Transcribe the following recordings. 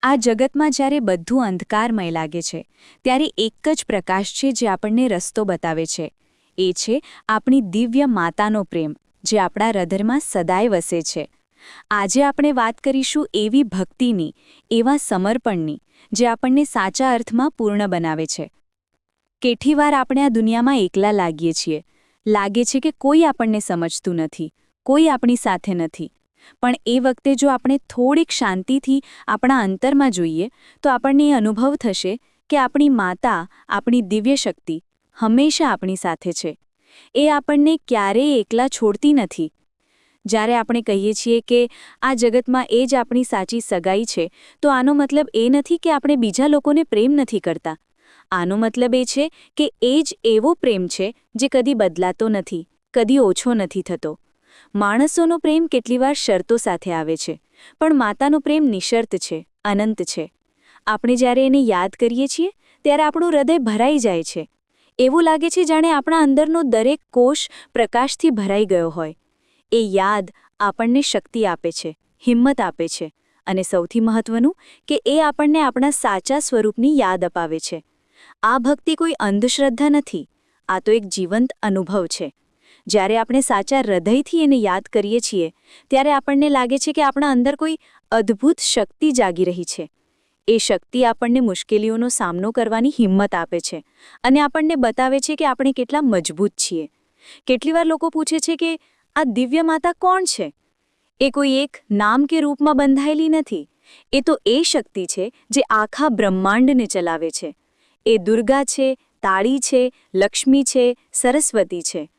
આ જગતમાં જ્યારે બધું અંધકારમય લાગે છે ત્યારે એક જ પ્રકાશ છે જે આપણને રસ્તો બતાવે છે. એ છે આપણી દિવ્ય માતાનો પ્રેમ, જે આપણા હૃદયમાં સદાય વસે છે. આજે આપણે વાત કરીશું એવી ભક્તિની, એવા સમર્પણની, જે આપણને સાચા અર્થમાં પૂર્ણ બનાવે છે. કેટલીવાર આપણે આ દુનિયામાં એકલા લાગીએ છીએ. લાગે છે કે કોઈ આપણને સમજતું નથી, કોઈ આપણી સાથે નથી. પણ એ વખતે જો આપણે થોડીક શાંતિથી આપણા અંતરમાં જોઈએ તો આપણને એ અનુભવ થશે કે આપણી માતા, આપણી દિવ્ય શક્તિ હંમેશા આપણી સાથે છે. એ આપણને ક્યારેય એકલા છોડતી નથી. જ્યારે આપણે કહીએ છીએ કે આ જગતમાં એ જ આપણી સાચી સગાઈ છે, તો આનો મતલબ એ નથી કે આપણે બીજા લોકોને પ્રેમ નથી કરતા. આનો મતલબ એ છે કે એ જ એવો પ્રેમ છે જે કદી બદલાતો નથી, કદી ઓછો નથી થતો. માણસોનો પ્રેમ કેટલીવાર શરતો સાથે આવે છે, પણ માતાનો પ્રેમ નિશર્ત છે, અનંત છે. આપણે જ્યારે એને યાદ કરીએ છીએ ત્યારે આપણું હૃદય ભરાઈ જાય છે. એવું લાગે છે જાણે આપણા અંદરનો દરેક કોષ પ્રકાશથી ભરાઈ ગયો હોય. એ યાદ આપણને શક્તિ આપે છે, હિંમત આપે છે, અને સૌથી મહત્વનું કે એ આપણને આપણા સાચા સ્વરૂપની યાદ અપાવે છે. આ ભક્તિ કોઈ અંધશ્રદ્ધા નથી, આ તો એક જીવંત અનુભવ છે. જ્યારે આપણે સાચા હૃદયથી એને યાદ કરીએ છીએ ત્યારે આપણને લાગે છે કે આપણા અંદર કોઈ અદ્ભુત શક્તિ જાગી રહી છે. એ શક્તિ આપણને મુશ્કેલીઓનો સામનો કરવાની હિંમત આપે છે અને આપણને બતાવે છે કે આપણે કેટલા મજબૂત છીએ. કેટલીવાર લોકો પૂછે છે કે આ દિવ્ય માતા કોણ છે? એ કોઈ એક નામ કે રૂપમાં બંધાયેલી નથી. એ તો એ શક્તિ છે જે આખા બ્રહ્માંડને ચલાવે છે. એ દુર્ગા છે, તાળી છે, લક્ષ્મી છે, સરસ્વતી છે.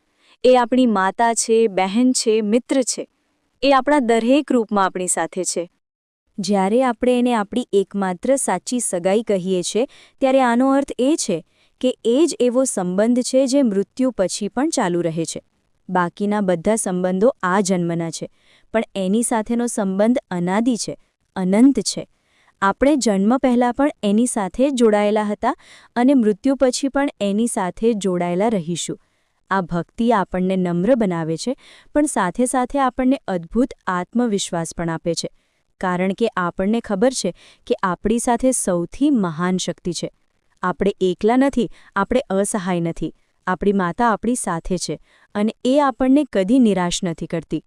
એ આપણી માતા છે, બહેન છે, મિત્ર છે. એ આપણા દરેક રૂપમાં આપણી સાથે છે. જ્યારે આપણે એને આપણી એકમાત્ર સાચી સગાઈ કહીએ છીએ ત્યારે આનો અર્થ એ છે કે એ જ એવો સંબંધ છે જે મૃત્યુ પછી પણ ચાલુ રહે છે. બાકીના બધા સંબંધો આ જન્મના છે, પણ એની સાથેનો સંબંધ અનાદિ છે, અનંત છે. આપણે જન્મ પહેલાં પણ એની સાથે જ જોડાયેલા હતા અને મૃત્યુ પછી પણ એની સાથે જોડાયેલા રહીશું. આ ભક્તિ આપણને નમ્ર બનાવે છે, પણ સાથે સાથે આપણને અદ્ભુત આત્મવિશ્વાસ પણ આપે છે. કારણ કે આપણને ખબર છે કે આપણી સાથે સૌથી મહાન શક્તિ છે. આપણે એકલા નથી, આપણે અસહાય નથી. આપણી માતા આપણી સાથે છે અને એ આપણને કદી નિરાશ નથી કરતી.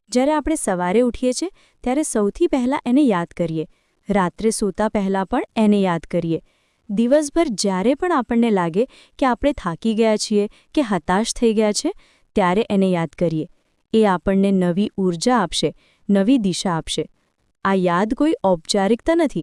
જ્યારે આપણે સવારે ઉઠીએ છીએ ત્યારે સૌથી પહેલાં એને યાદ કરીએ. રાત્રે સૂતા પહેલાં પણ એને યાદ કરીએ. દિવસભર જ્યારે પણ આપણને લાગે કે આપણે થાકી ગયા છીએ કે હતાશ થઈ ગયા છે, ત્યારે એને યાદ કરીએ. એ આપણને નવી ઊર્જા આપશે, નવી દિશા આપશે. આ યાદ કોઈ ઔપચારિકતા નથી,